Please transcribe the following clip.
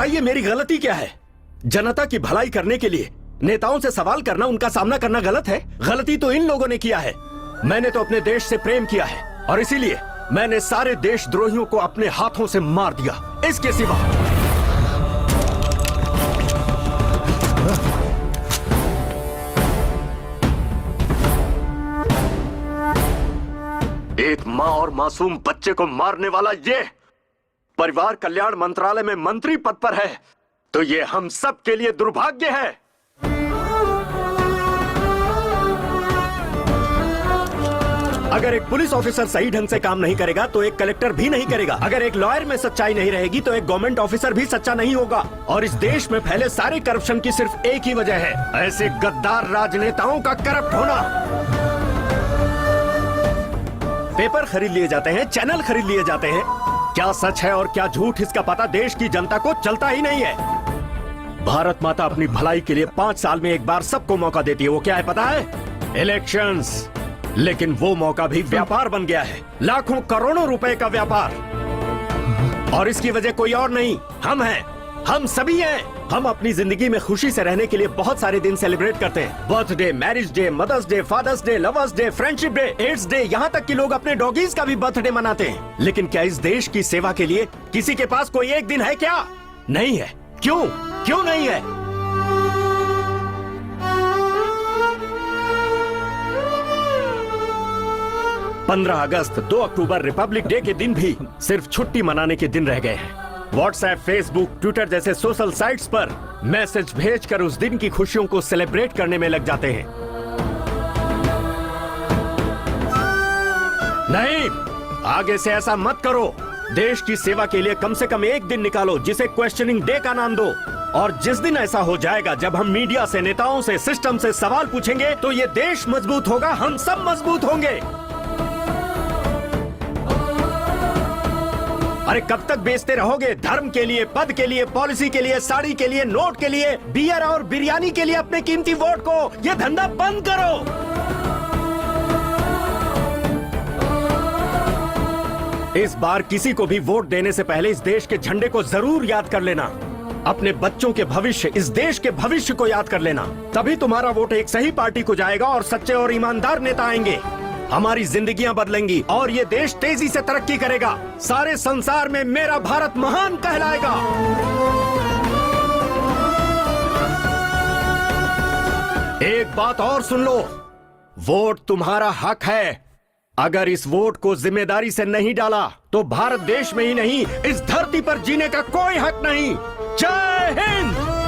बताइए मेरी गलती क्या है? जनता की भलाई करने के लिए नेताओं से सवाल करना, उनका सामना करना गलत है? गलती तो इन लोगों ने किया है। मैंने तो अपने देश से प्रेम किया है और इसीलिए मैंने सारे देशद्रोहियों को अपने हाथों से मार दिया। इसके सिवा एक माँ और मासूम बच्चे को मारने वाला ये परिवार कल्याण मंत्रालय में मंत्री पद पर है, तो ये हम सब के लिए दुर्भाग्य है। अगर एक पुलिस ऑफिसर सही ढंग से काम नहीं करेगा तो एक कलेक्टर भी नहीं करेगा। अगर एक लॉयर में सच्चाई नहीं रहेगी तो एक गवर्नमेंट ऑफिसर भी सच्चा नहीं होगा। और इस देश में फैले सारे करप्शन की सिर्फ एक ही वजह है, ऐसे गद्दार राजनेताओं का करप्ट होना। पेपर खरीद लिए जाते हैं, चैनल खरीद लिए जाते हैं, क्या सच है और क्या झूठ इसका पता देश की जनता को चलता ही नहीं है। भारत माता अपनी भलाई के लिए 5 साल में एक बार सबको मौका देती है। वो क्या है पता है? इलेक्शंस। लेकिन वो मौका भी व्यापार बन गया है, लाखों करोड़ों रुपए का व्यापार। और इसकी वजह कोई और नहीं, हम हैं, हम सभी हैं। हम अपनी जिंदगी में खुशी से रहने के लिए बहुत सारे दिन सेलिब्रेट करते हैं। Birthday, marriage day, mother's day, father's day, lovers day, friendship day, AIDS day, यहाँ तक कि लोग अपने डॉगीज का भी बर्थडे मनाते हैं। लेकिन क्या इस देश की सेवा के लिए किसी के पास कोई एक दिन है क्या? नहीं है। क्यों? क्यों नहीं है? 15 अगस्त, 2 अक्टूबर रिपब्लिक डे के दिन भी सिर्फ छुट्टी मनाने के दिन रह गए हैं। व्हाट्सएप, फेसबुक, ट्विटर जैसे सोशल साइट्स पर मैसेज भेजकर उस दिन की खुशियों को सेलिब्रेट करने में लग जाते हैं। नहीं, आगे से ऐसा मत करो। देश की सेवा के लिए कम से कम एक दिन निकालो जिसे क्वेश्चनिंग डे का नाम दो। और जिस दिन ऐसा हो जाएगा जब हम मीडिया से, नेताओं से, सिस्टम से सवाल पूछेंगे तो ये देश मजबूत होगा, हम सब मजबूत होंगे। अरे कब तक बेचते रहोगे धर्म के लिए, पद के लिए, पॉलिसी के लिए, साड़ी के लिए, नोट के लिए, बियर और बिरयानी के लिए अपने कीमती वोट को? ये धंधा बंद करो। इस बार किसी को भी वोट देने से पहले इस देश के झंडे को जरूर याद कर लेना। अपने बच्चों के भविष्य, इस देश के भविष्य को याद कर लेना। तभी तुम्हारा वोट एक सही पार्टी को जाएगा और सच्चे और ईमानदार नेता आएंगे। हमारी जिंदगियां बदलेंगी और ये देश तेजी से तरक्की करेगा। सारे संसार में मेरा भारत महान कहलाएगा। एक बात और सुन लो, वोट तुम्हारा हक है। अगर इस वोट को जिम्मेदारी से नहीं डाला तो भारत देश में ही नहीं, इस धरती पर जीने का कोई हक नहीं। जय हिंद।